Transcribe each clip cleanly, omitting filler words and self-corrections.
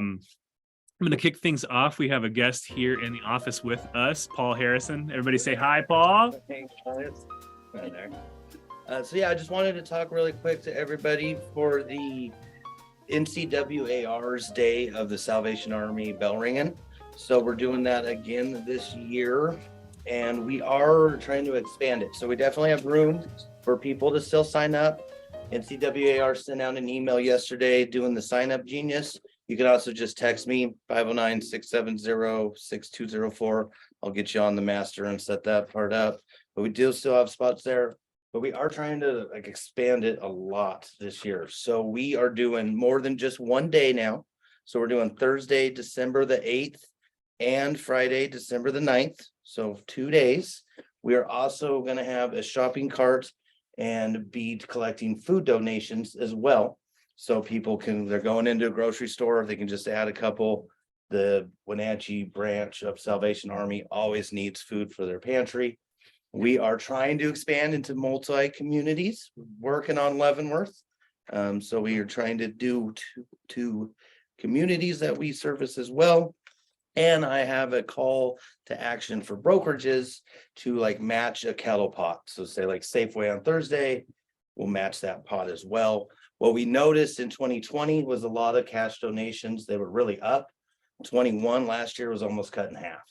I'm going to kick things off. We have a guest here in the office with us, Paul Harrison. Everybody say hi, Paul. Right there. So yeah, I just wanted to talk really quick to everybody for the NCWAR's Day of the Salvation Army bell ringing. So we're doing that again this year, and we are trying to expand it. So we definitely have room for people to still sign up. NCWAR sent out an email yesterday doing the sign up genius. You can also just text me 509-670-6204. I'll get you on the master and set that part up. But we do still have spots there. But we are trying to expand it a lot this year. So we are doing more than just one day now. So we're doing Thursday, December the 8th and Friday, December the 9th. So 2 days. We are also going to have a shopping cart and be collecting food donations as well. So people they're going into a grocery store, they can just add a couple. The Wenatchee branch of Salvation Army always needs food for their pantry. We are trying to expand into multi-communities, working on Leavenworth. So we are trying to do two communities that we service as well. And I have a call to action for brokerages to match a kettle pot. So say Safeway on Thursday, we'll match that pot as well. What we noticed in 2020 was a lot of cash donations. They were really up. 21 last year was almost cut in half.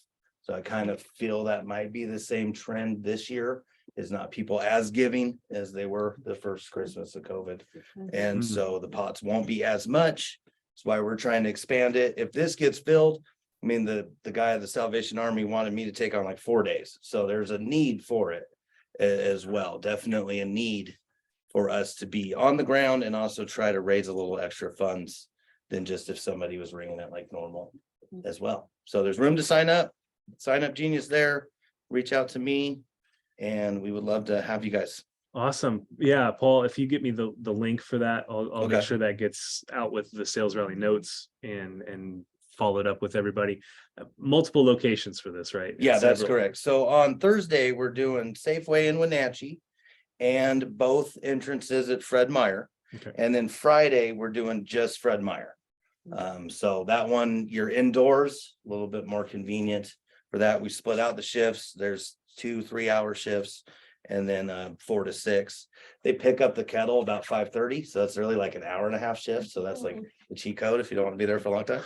So I kind of feel that might be the same trend this year, is not people as giving as they were the first Christmas of COVID. And so the pots won't be as much. That's why we're trying to expand it. If this gets filled, I mean, the guy of the Salvation Army wanted me to take on 4 days. So there's a need for it as well. Definitely a need for us to be on the ground and also try to raise a little extra funds than just if somebody was ringing it like normal as well. So there's room to sign up genius there. Reach out to me and we would love to have you guys. Awesome. Yeah, Paul, if you get me the link for that, I'll Okay. make sure that gets out with the sales rally notes and followed up with everybody. Multiple locations for this, right? Yeah, that's correct. So on Thursday, we're doing Safeway in Wenatchee and both entrances at Fred Meyer. Okay. And then Friday, we're doing just Fred Meyer. So that one, you're indoors, a little bit more convenient for that. We split out the shifts. There's 2-3 hour shifts and then 4 to 6. They pick up the kettle about 5:30. So that's really an hour and a half shift. So that's the cheat code if you don't want to be there for a long time.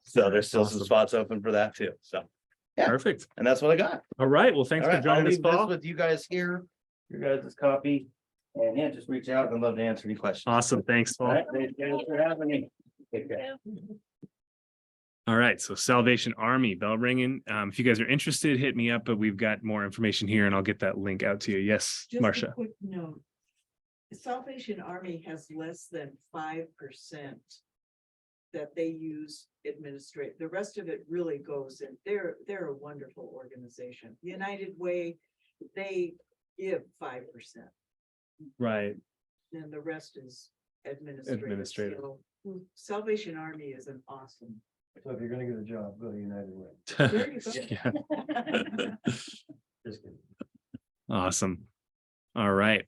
So there's still some spots open for that too. So yeah. Perfect. And that's what I got. All right. Well, thanks for joining us, Paul. With you guys here, your guys' copy. And yeah, just reach out and I'd love to answer any questions. Awesome. Thanks, Paul. All right, thanks for having me. Take care. All right. So Salvation Army bell ringing. If you guys are interested, hit me up, but we've got more information here and I'll get that link out to you. Yes, Just Marcia. a quick note. The Salvation Army has less than 5% that they use administrate. The rest of it really goes in. They're a wonderful organization. United Way, they give 5%. Right. And the rest is administrative. Administrative. So, Salvation Army is an awesome. So if you're gonna get a job, go to United Way. There you go. Yeah. Just kidding. Awesome. All right.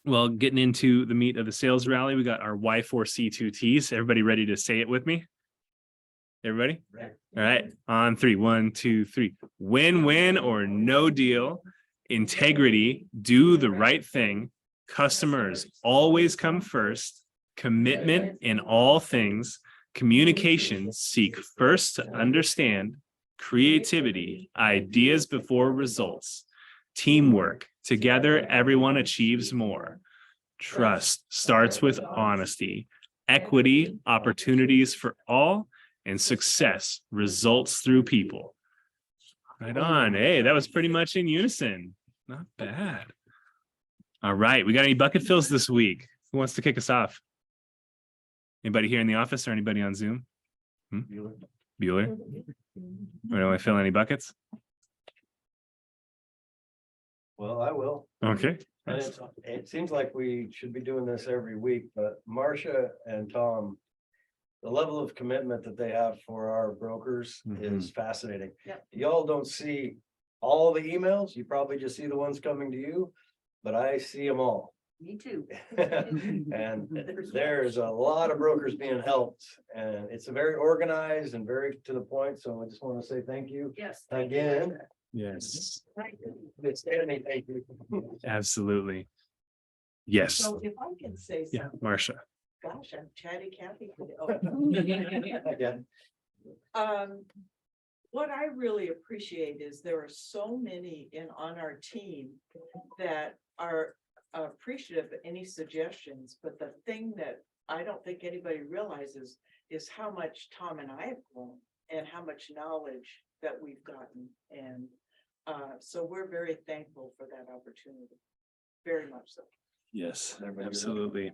Well, getting into the meat of the sales rally, we got our Y4C2Ts. Everybody ready to say it with me? Everybody? Right. All right. On 3. 1, 2, 3. Win-win or no deal. Integrity. Do the right thing. Customers always come first. Commitment in all things. Communication. Seek first to understand. Creativity. Ideas before results. Teamwork. Together, everyone achieves more. Trust starts with honesty. Equity, opportunities for all, and success results through people. Right on. Hey, that was pretty much in unison. Not bad. All right. We got any bucket fills this week? Who wants to kick us off? Anybody here in the office or anybody on Zoom? Bueller? Or do I fill any buckets? Well, I will. Okay. And it seems like we should be doing this every week, but Marcia and Tom, the level of commitment that they have for our brokers is fascinating. Yep. Y'all don't see all the emails. You probably just see the ones coming to you, but I see them all. Me too. And there's a lot of brokers being helped, and it's a very organized and very to the point, so I just want to say thank you Yes. again. Yes, It's Danny, thank you. absolutely. Yes, So if I can say yeah, something, Marcia. gosh, I'm chatty Cathy today. Oh. Again, What I really appreciate is there are so many on our team that are appreciative of any suggestions, but the thing that I don't think anybody realizes is how much Tom and I have grown and how much knowledge that we've gotten. And so we're very thankful for that opportunity, very much so. Yes, absolutely.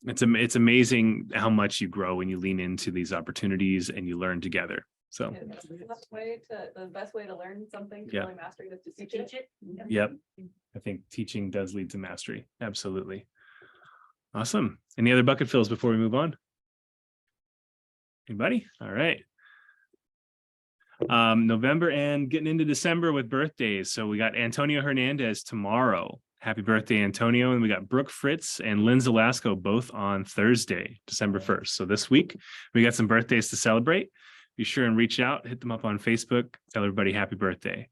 It's amazing how much you grow when you lean into these opportunities and you learn together. So, The best way to learn something, to Yeah. really master it, is to teach Teach it. it. yep, I think teaching does lead to mastery. Absolutely. Awesome. Any other bucket fills before we move on? Anybody? All right. November and getting into December with birthdays. So we got Antonio Hernandez tomorrow. Happy birthday, Antonio. And we got Brooke Fritz and Lynn Zelasco both on Thursday, December 1st. So this week we got some birthdays to celebrate. Be sure and reach out, hit them up on Facebook, tell everybody happy birthday.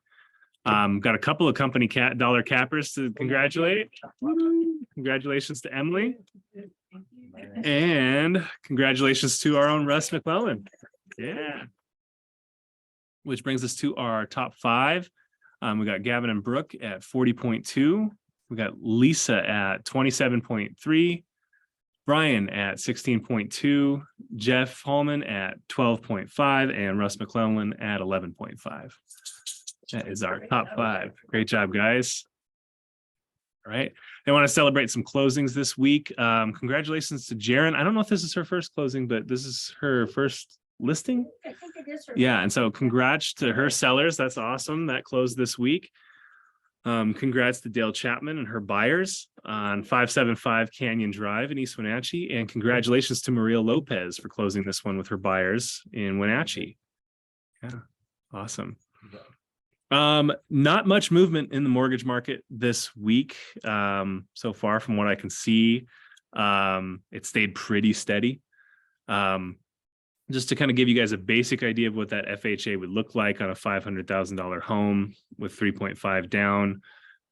Got a couple of company dollar cappers to congratulate. Congratulations to Emily. And congratulations to our own Russ McClellan. Yeah. Which brings us to our top five. We got Gavin and Brooke at 40.2. We got Lisa at 27.3. Brian at 16.2. Jeff Hallman at 12.5. And Russ McClellan at 11.5. That is our top five. Great job, guys. All right. I want to celebrate some closings this week. Congratulations to Jaren. I don't know if this is her first closing, but this is her first listing. I think it is. Yeah, and so congrats to her sellers. That's awesome. That closed this week. Congrats to Dale Chapman and her buyers on 575 Canyon Drive in East Wenatchee. And congratulations to Maria Lopez for closing this one with her buyers in Wenatchee. Yeah, awesome. Not much movement in the mortgage market this week. So far from what I can see, it stayed pretty steady. Just to kind of give you guys a basic idea of what that FHA would look like on a $500,000 home with 3.5 down.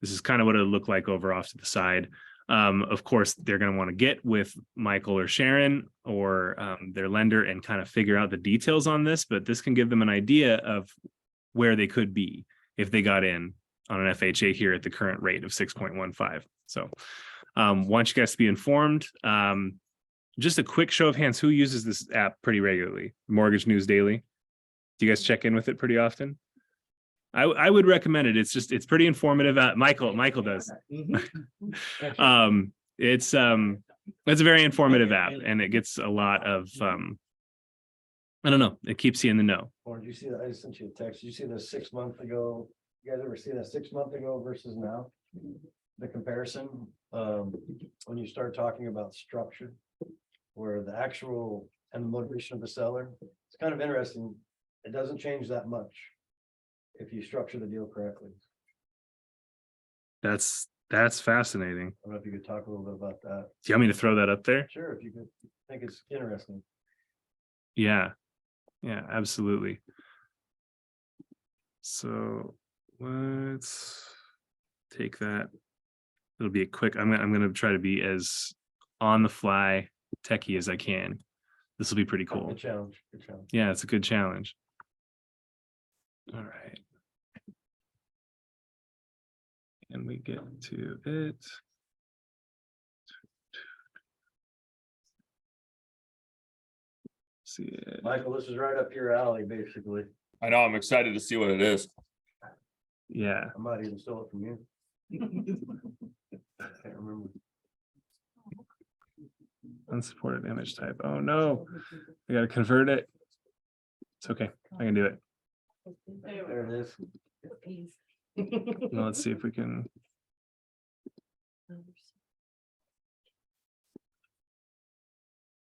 This is kind of what it would look like over off to the side. Of course, they're going to want to get with Michael or Sharon or their lender and kind of figure out the details on this, but this can give them an idea of where they could be if they got in on an FHA here at the current rate of 6.15. So want you guys to be informed. Just a quick show of hands, who uses this app pretty regularly? Mortgage News Daily. Do you guys check in with it pretty often? I would recommend it. It's pretty informative. Michael does. It's a very informative app, and it gets a lot of I don't know, it keeps you in the know. or did you see that? I just sent you a text. Did you see the 6 month ago? You guys ever see that 6 month ago versus now? The comparison, when you start talking about structure, where the actual and the motivation of the seller, it's kind of interesting. It doesn't change that much if you structure the deal correctly. That's fascinating. I don't know if you could talk a little bit about that. Do you want me to throw that up there? Sure, if you could, I think it's interesting. Yeah, absolutely. So let's take that. It'll be a quick, I'm gonna try to be as on the fly techie as I can. This will be pretty cool. Good challenge, good challenge. Yeah, it's a good challenge. All right. And we get to it. See it. Michael, this is right up your alley, basically. I know, I'm excited to see what it is. Yeah, I might even steal it from you. Can't remember. unsupported image type. Oh no, I gotta convert it. It's okay, I can do it. There it is. Now let's see if we can.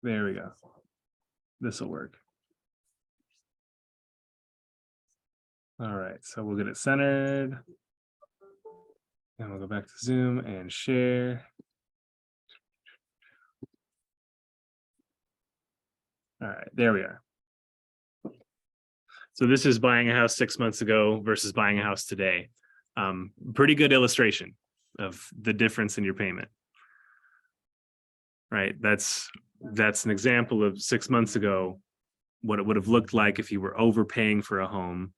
There we go. This will work. All right, so we'll get it centered. And we'll go back to Zoom and share. All right, there we are. So this is buying a house 6 months ago versus buying a house today. Pretty good illustration of the difference in your payment. Right, that's an example of 6 months ago, what it would have looked like if you were overpaying for a home,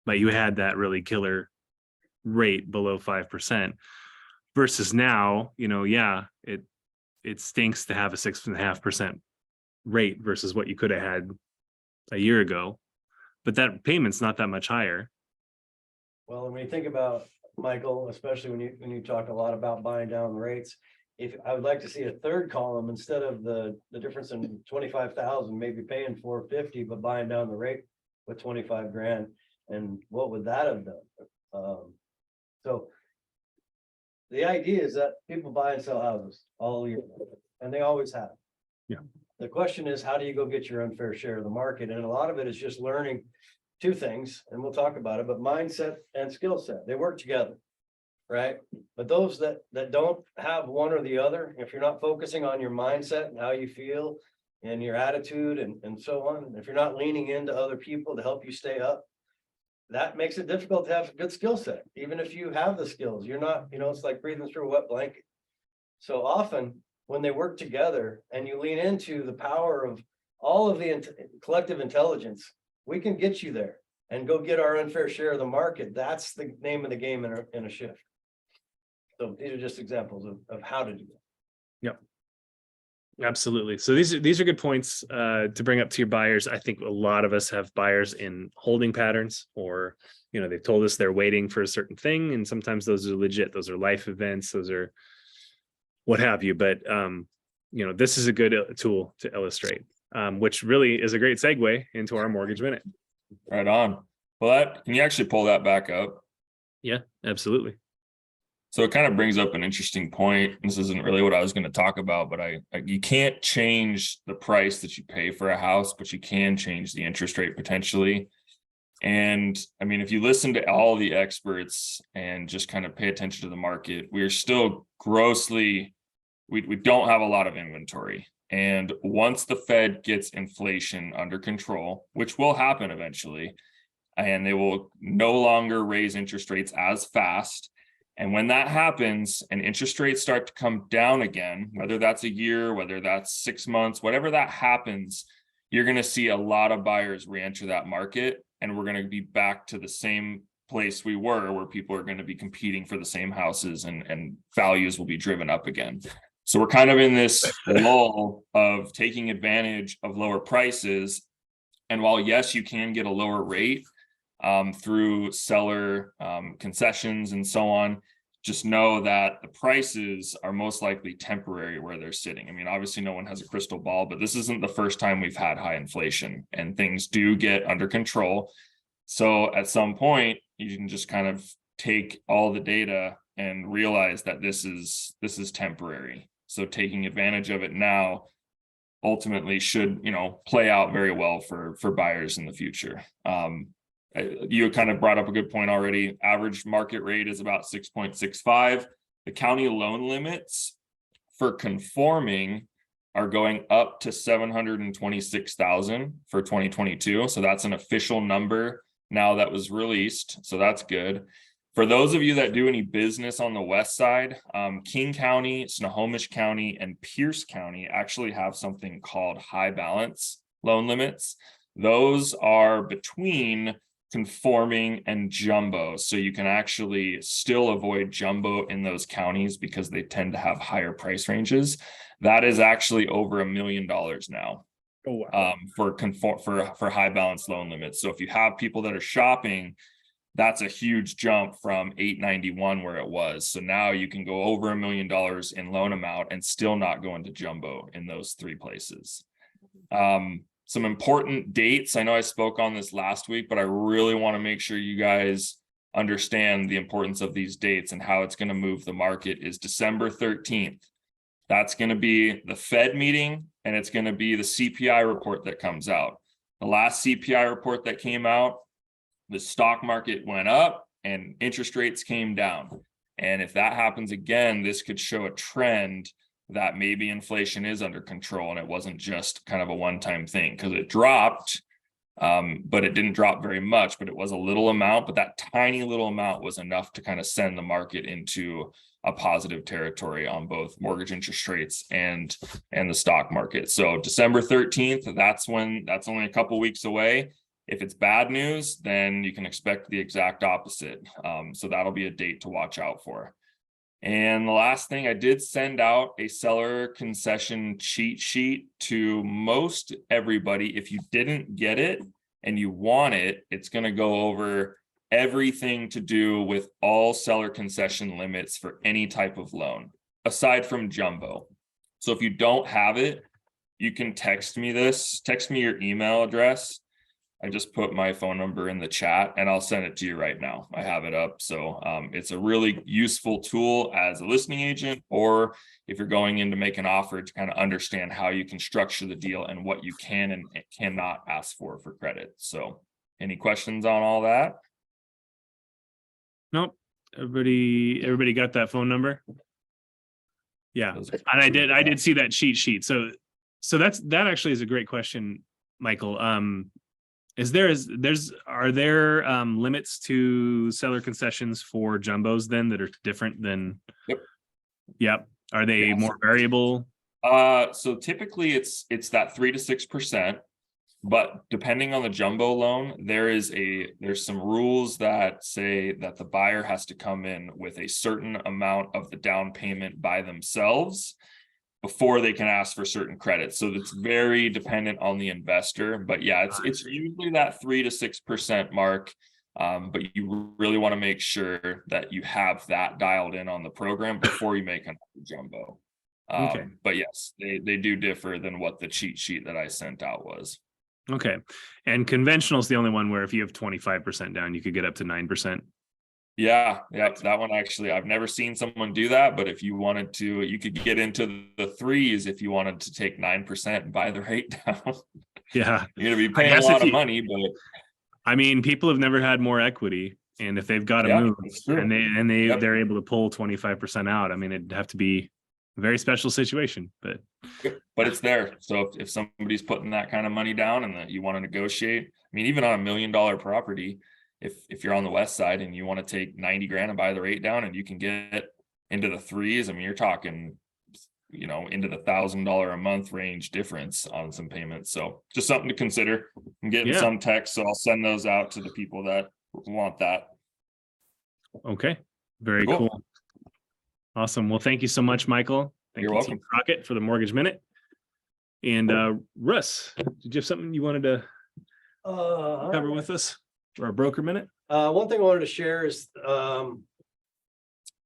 but you had that really killer rate below 5%. Versus now, yeah, it stinks to have a 6.5% rate versus what you could have had a year ago, but that payment's not that much higher. Well, when you think about, Michael, especially when you talk a lot about buying down rates, if I would like to see a third column instead of the difference in 25,000, maybe paying 450, but buying down the rate with 25 grand. And what would that have done? So the idea is that people buy and sell houses all year, and they always have. Yeah. The question is, how do you go get your unfair share of the market? And a lot of it is just learning two things, and we'll talk about it, but mindset and skill set, they work together. Right? But those that don't have one or the other, if you're not focusing on your mindset and how you feel and your attitude and so on, and if you're not leaning into other people to help you stay up, that makes it difficult to have a good skill set. Even if you have the skills, you're not, it's like breathing through a wet blanket. So often when they work together and you lean into the power of all of the collective intelligence, we can get you there and go get our unfair share of the market. That's the name of the game in a shift. So these are just examples of how to do that. Yep. Absolutely. So these are good points to bring up to your buyers. I think a lot of us have buyers in holding patterns, or they've told us they're waiting for a certain thing, and sometimes those are legit. Those are life events. Those are what have you. But this is a good tool to illustrate, which really is a great segue into our mortgage minute. Right on. Well, can you actually pull that back up? Yeah, absolutely. So it kind of brings up an interesting point. This isn't really what I was going to talk about, but you can't change the price that you pay for a house, but you can change the interest rate potentially. And I mean, if you listen to all the experts and just kind of pay attention to the market, we are still we don't have a lot of inventory. And once the Fed gets inflation under control, which will happen eventually, and they will no longer raise interest rates as fast. And when that happens and interest rates start to come down again, whether that's a year, whether that's 6 months, whatever that happens, you're going to see a lot of buyers re-enter that market. And we're going to be back to the same place we were, where people are going to be competing for the same houses and values will be driven up again. So we're kind of in this lull of taking advantage of lower prices. And while, yes, you can get a lower rate through seller concessions and so on, just know that the prices are most likely temporary where they're sitting. I mean, obviously no one has a crystal ball, but this isn't the first time we've had high inflation, and things do get under control. So at some point you can just kind of take all the data and realize that this is temporary. So taking advantage of it now ultimately should, play out very well for buyers in the future. You kind of brought up a good point already. Average market rate is about 6.65. The county loan limits for conforming are going up to 726,000 for 2022. So that's an official number now that was released. So that's good. For those of you that do any business on the west side, King County, Snohomish County, and Pierce County actually have something called high balance loan limits. Those are between conforming and jumbo. So you can actually still avoid jumbo in those counties because they tend to have higher price ranges. That is actually over $1 million now. Oh, wow. For high balance loan limits. So if you have people that are shopping, that's a huge jump from 891 where it was. So now you can go over $1 million in loan amount and still not go into jumbo in those three places. Some important dates. I know I spoke on this last week, but I really want to make sure you guys understand the importance of these dates and how it's going to move the market. Is December 13th. That's going to be the Fed meeting, and it's going to be the CPI report that comes out. The last CPI report that came out, the stock market went up and interest rates came down. And if that happens again, this could show a trend that maybe inflation is under control and it wasn't just kind of a one-time thing, because it dropped. But it didn't drop very much, but it was a little amount, but that tiny little amount was enough to kind of send the market into a positive territory on both mortgage interest rates and the stock market. So December 13th, that's only a couple weeks away. If it's bad news, then you can expect the exact opposite. So that'll be a date to watch out for. And the last thing, I did send out a seller concession cheat sheet to most everybody. If you didn't get it and you want it, it's going to go over everything to do with all seller concession limits for any type of loan, aside from jumbo. So if you don't have it, you can text me your email address. I just put my phone number in the chat and I'll send it to you right now. I have it up. So it's a really useful tool as a listing agent, or if you're going in to make an offer, to kind of understand how you can structure the deal and what you can and cannot ask for credit. So any questions on all that? Nope. Everybody got that phone number? Yeah, Those- and I did see that cheat sheet. So that actually is a great question, Michael. Are there limits to seller concessions for jumbos then that are different than? Yep. Are they Yeah, more variable? So typically it's that 3 to 6%, but depending on the jumbo loan, there's some rules that say that the buyer has to come in with a certain amount of the down payment by themselves before they can ask for certain credits. So it's very dependent on the investor, but yeah, it's usually that 3 to 6% mark. But you really want to make sure that you have that dialed in on the program before you make a jumbo. Okay. But yes, they do differ than what the cheat sheet that I sent out was. Okay. And conventional is the only one where if you have 25% down, you could get up to 9%. Yeah, that one actually, I've never seen someone do that, but if you wanted to, you could get into the threes if you wanted to take 9% and buy the rate down. Yeah. You're gonna be I paying a guess lot if of you- money, but I mean, people have never had more equity, and if they've got to Yeah, move that's true. and Yep. they're able to pull 25% out, I mean, it'd have to be a very special situation, but it's there. So if somebody's putting that kind of money down and that you want to negotiate, I mean, even on $1 million property, if you're on the west side and you want to take 90 grand and buy the rate down and you can get into the threes, I mean, you're talking, into the $1,000 a month range difference on some payments. So just something to consider. I'm getting Yeah. some texts, so I'll send those out to the people that want that. okay. Very Cool. cool. Awesome. Well, thank you so much, Michael. Thank You're you, Team welcome. Crockett, for the Mortgage Minute. And Russ, did you have something you wanted to cover with us for our Broker Minute? One thing I wanted to share is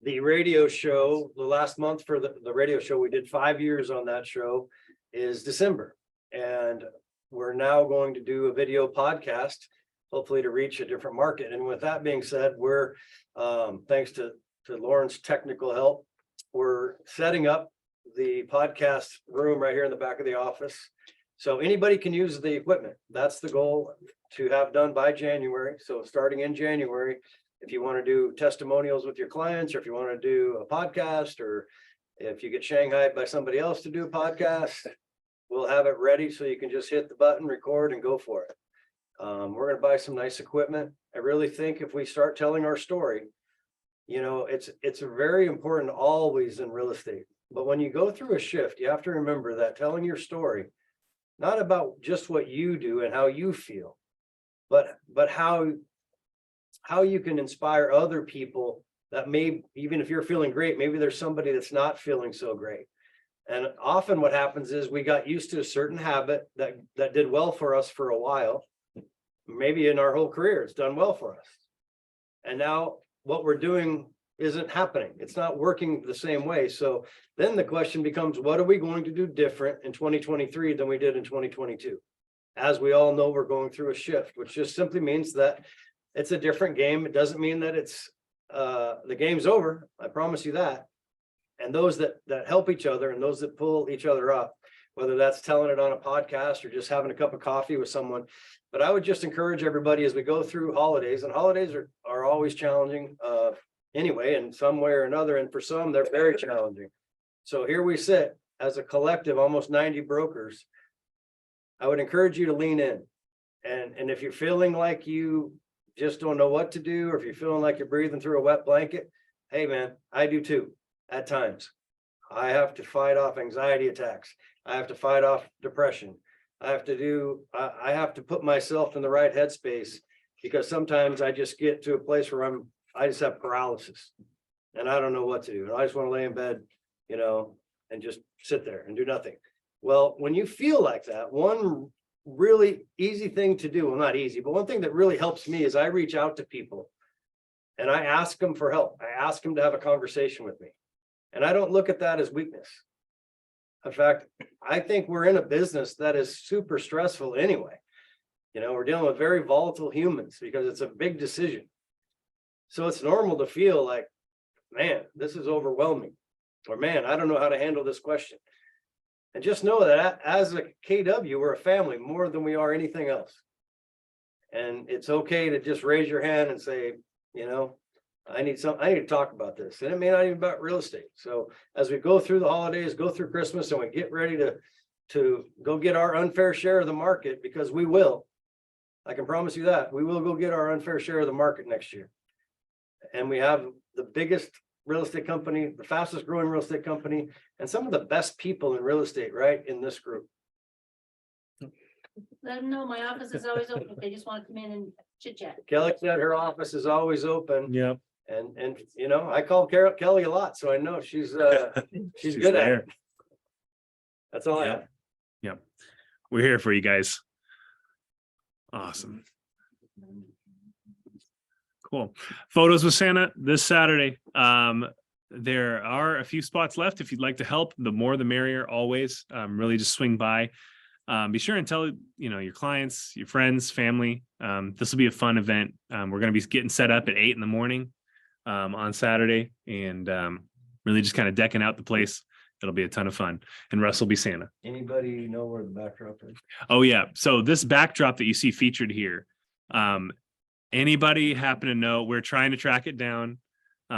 the radio show, the last month for the radio show, we did 5 years on that show, is December. And we're now going to do a video podcast, hopefully to reach a different market. And with that being said, we're thanks to Loren's technical help, we're setting up the podcast room right here in the back of the office. So anybody can use the equipment. That's the goal, to have done by January. So starting in January, if you want to do testimonials with your clients, or if you want to do a podcast, or if you get shanghaied by somebody else to do a podcast, we'll have it ready so you can just hit the button, record, and go for it. We're going to buy some nice equipment. I really think if we start telling our story, it's very important always in real estate. But when you go through a shift, you have to remember that telling your story, not about just what you do and how you feel, but how you can inspire other people that may, even if you're feeling great, maybe there's somebody that's not feeling so great. And often what happens is we got used to a certain habit that did well for us for a while. Maybe in our whole career, it's done well for us. And now what we're doing isn't happening. It's not working the same way. So then the question becomes, what are we going to do different in 2023 than we did in 2022? As we all know, we're going through a shift, which just simply means that it's a different game. It doesn't mean that it's the game's over. I promise you that. And those that help each other and those that pull each other up, whether that's telling it on a podcast or just having a cup of coffee with someone. But I would just encourage everybody as we go through holidays, and holidays are always challenging anyway, in some way or another. And for some, they're very challenging. So here we sit as a collective, almost 90 brokers, I would encourage you to lean in. And if you're feeling like you just don't know what to do, or if you're feeling like you're breathing through a wet blanket, hey man, I do too, at times. I have to fight off anxiety attacks. I have to fight off depression. I have to put myself in the right headspace, because sometimes I just get to a place where I just have paralysis and I don't know what to do. And I just want to lay in bed, and just sit there and do nothing. Well, when you feel like that, one really easy thing to do, well, not easy, but one thing that really helps me is I reach out to people and I ask them for help. I ask them to have a conversation with me. And I don't look at that as weakness. In fact, I think we're in a business that is super stressful anyway. We're dealing with very volatile humans because it's a big decision. So it's normal to feel like, man, this is overwhelming, or man, I don't know how to handle this question. And just know that as a KW, we're a family more than we are anything else. And it's okay to just raise your hand and say, I need to talk about this. And it may not even be about real estate. So as we go through the holidays, go through Christmas, and we get ready to go get our unfair share of the market, because we will. I can promise you that we will go get our unfair share of the market next year. And we have the biggest real estate company, the fastest growing real estate company, and some of the best people in real estate right in this group. Let them know my office is always open if they just want to come in and chit chat. Kelly said her office is always open. Yep. And I call Kelly a lot, so I know she's good at it. That's all I have. Yep. We're here for you guys. Awesome. Cool. Photos with Santa this Saturday. There are a few spots left. If you'd like to help, the more the merrier always. Really just swing by. Be sure and tell your clients, your friends, family. This will be a fun event. We're going to be getting set up at 8 a.m. On Saturday, and really just kind of decking out the place. It'll be a ton of fun. And Russ will be Santa. Anybody know where the backdrop is? Oh yeah. So this backdrop that you see featured here, anybody happen to know? We're trying to track it down.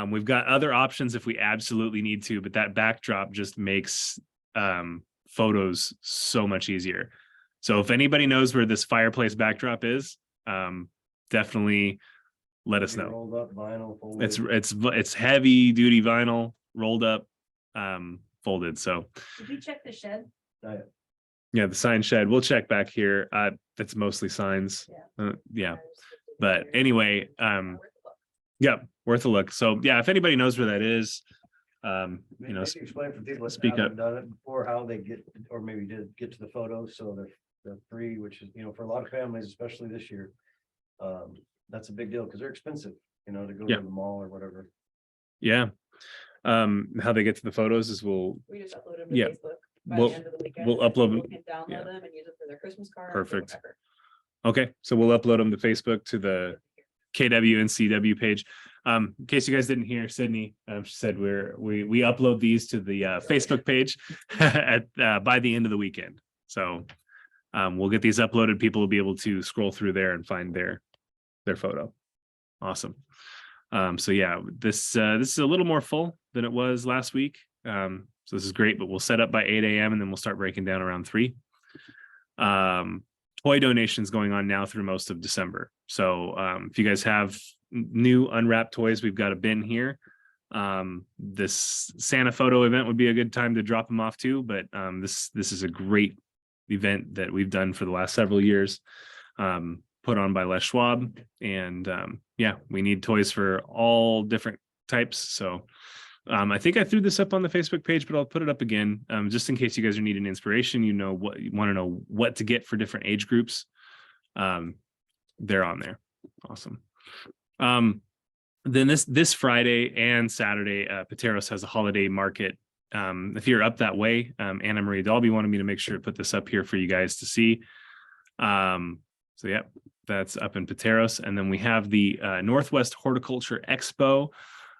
We've got other options if we absolutely need to, but that backdrop just makes photos so much easier. So if anybody knows where this fireplace backdrop is, definitely let us know. Rolled up vinyl. Folded. It's heavy duty vinyl, rolled up, folded. So Did we check the shed? yeah, the sign shed. We'll check back here. That's mostly signs. Yeah. But anyway, yeah, worth a look. So yeah, if anybody knows where that is, Maybe explain for people that speak haven't up. done it before, how they get, or maybe did get to the photos. So they're free, which is, for a lot of families, especially this year, that's a big deal because they're expensive, to go Yeah. to the mall or whatever. Yeah. How they get to the photos is We just upload them to Yeah. Facebook. By We'll- the end of the weekend, we'll and upload people them. can download Yeah. them and use it for their Christmas card. or Perfect. whatever. okay. So we'll upload them to Facebook, to the KWNCW page. In case you guys didn't hear, Sydney, she said we upload these to the Facebook page by the end of the weekend. So we'll get these uploaded. People will be able to scroll through there and find their photo. Awesome. So yeah, this is a little more full than it was last week. So this is great, but we'll set up by 8 a.m. and then we'll start breaking down around 3. Toy donations going on now through most of December. So if you guys have new unwrapped toys, we've got a bin here. This Santa photo event would be a good time to drop them off too, but this is a great event that we've done for the last several years, put on by Les Schwab. And yeah, we need toys for all different types. So I think I threw this up on the Facebook page, but I'll put it up again, just in case you guys are needing inspiration, what you want to know what to get for different age groups. They're on there. Awesome. Then this Friday and Saturday, Pateros has a holiday market. If you're up that way, Anna Marie Dalby wanted me to make sure to put this up here for you guys to see. So yeah, that's up in Pateros. And then we have the Northwest Horticulture Expo.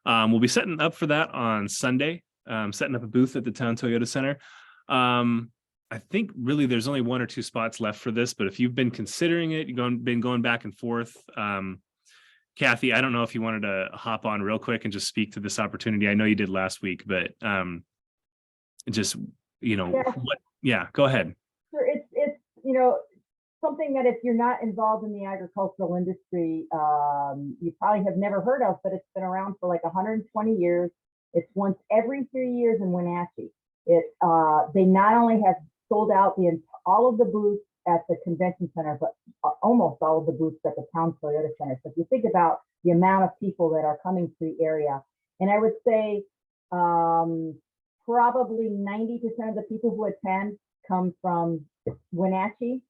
We'll be setting up for that on Sunday, setting up a booth at the Town Toyota Center. I think really there's only 1 or 2 spots left for this, but if you've been considering it, you've been going back and forth. Kathy, I don't know if you wanted to hop on real quick and just speak to this opportunity. I know you did last week, but just you know, Yeah. what, yeah, go ahead. Sure, it's, something that if you're not involved in the agricultural industry, you probably have never heard of, but it's been around for like 120 years. It's once every 3 years in Wenatchee. They not only have sold out all of the booths at the convention center, but almost all of the booths at the town Toyota Center. So if you think about the amount of people that are coming to the area, and I would say probably 90% of the people who attend come from Wenatchee,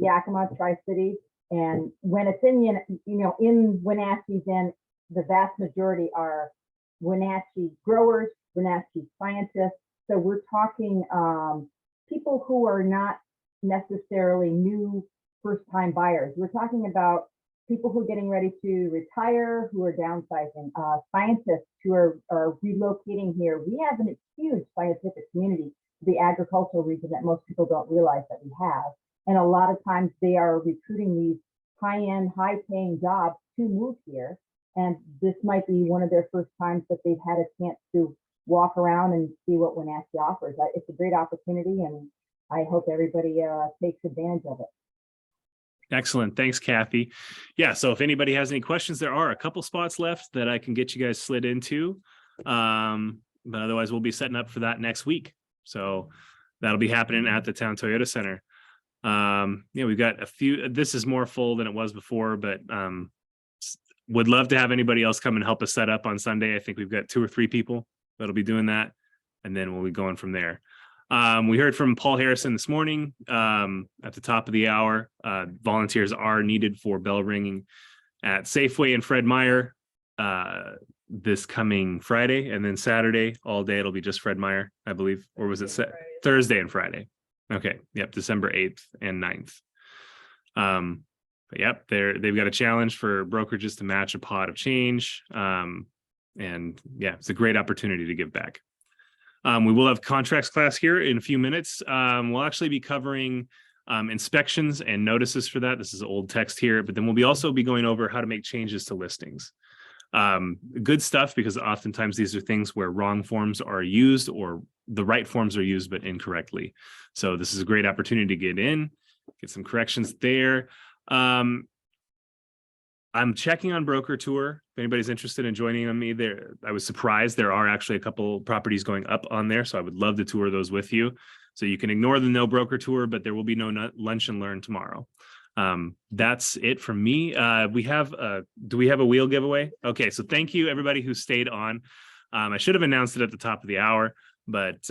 Yakima, Tri-Cities, and when it's in Wenatchee, then the vast majority are Wenatchee growers, Wenatchee scientists. So we're talking people who are not necessarily new first-time buyers. We're talking about people who are getting ready to retire, who are downsizing, scientists who are relocating here. We have a huge scientific community, the agricultural region, that most people don't realize that we have. And a lot of times they are recruiting these high-end, high-paying jobs to move here. And this might be one of their first times that they've had a chance to walk around and see what Wenatchee offers. It's a great opportunity, and I hope everybody takes advantage of it. Excellent. Thanks, Kathy. Yeah, so if anybody has any questions, there are a couple spots left that I can get you guys slid into. But otherwise, we'll be setting up for that next week. So that'll be happening at the Town Toyota Center. We've got a few. This is more full than it was before, but would love to have anybody else come and help us set up on Sunday. I think we've got 2 or 3 people that'll be doing that, and then we'll be going from there. We heard from Paul Harrison this morning at the top of the hour. Volunteers are needed for bell ringing at Safeway and Fred Meyer this coming Friday, and then Saturday all day it'll be just Fred Meyer, I believe, or was it Thursday and Friday? Okay, yep, December 8th and 9th. But yep, they've got a challenge for brokerages to match a pot of change. And yeah, it's a great opportunity to give back. We will have contracts class here in a few minutes. We'll actually be covering inspections and notices for that. This is old text here, but then we'll also be going over how to make changes to listings. Good stuff, because oftentimes these are things where wrong forms are used or the right forms are used, but incorrectly. So this is a great opportunity to get in, get some corrections there. I'm checking on Broker Tour. If anybody's interested in joining me there, I was surprised there are actually a couple properties going up on there. So I would love to tour those with you. So you can ignore the no broker tour, but there will be no lunch and learn tomorrow. That's it from me. Do we have a wheel giveaway? Okay, so thank you everybody who stayed on. I should have announced it at the top of the hour, but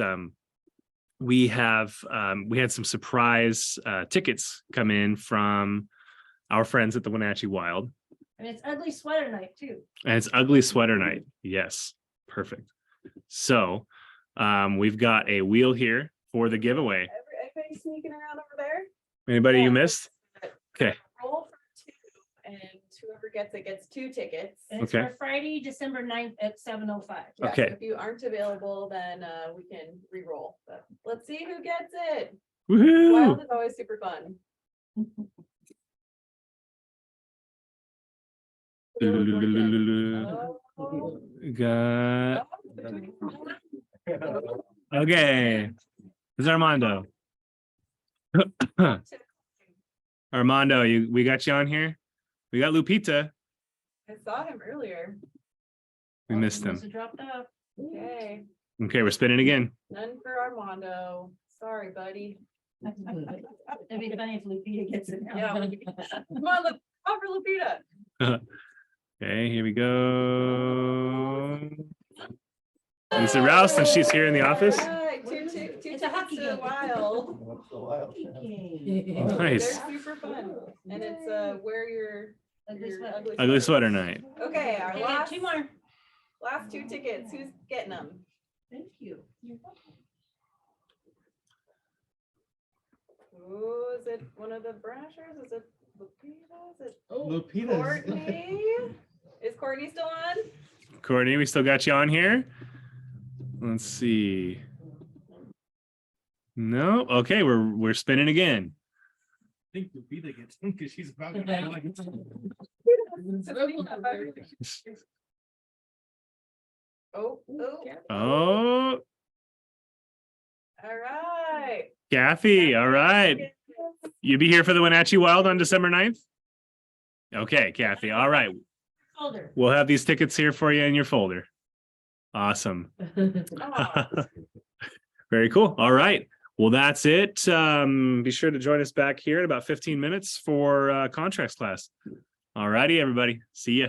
we had some surprise tickets come in from our friends at the Wenatchee Wild. And it's ugly sweater night too. And it's ugly sweater night. Yes, perfect. So we've got a wheel here for the giveaway. Everybody sneaking around over there? Anybody you Yeah. missed? Okay. Roll for 2, and whoever gets it gets 2 tickets. And it's Okay. for Friday, December 9th at 7:05. Yeah, so Okay. if you aren't available, then we can re-roll. But let's see who gets it. Woohoo! Wild is always super fun. Oh, Got oh. okay. This is Armando. Armando, we got you on here. We got Lupita. I saw him earlier. We missed Must him. have dropped off. Okay, Okay, we're spinning again. none for Armando. Sorry, buddy. It'd be funny if Lupita gets it now. Yeah. Come on, look, call for Lupita. Okay, here we go. Lisa Rouse, and she's here in the office. Right, two It's a hockey tickets to the game. Wild. What's the wild? Nice. They're super fun, and it's wear your Ugly sweater. Ugly sweater night. Okay, our Okay, we have last 2 more. last 2 tickets. Who's getting them? Thank you. Ooh, is it one of the Brashers? Is it Lupita? Is it Lupita's. Courtney? Is Courtney still on? Courtney, we still got you on here. Let's see. No, okay, we're spinning again. I think Lupita gets him because she's about to. Oh, oh. Oh, All right. Kathy, all right. You be here for the Wenatchee Wild on December 9th? Okay, Kathy, all right. Folder. We'll have these tickets here for you in your folder. Awesome. Aw. Very cool. All right. Well, that's it. Be sure to join us back here in about 15 minutes for contracts class. All righty, everybody. See ya.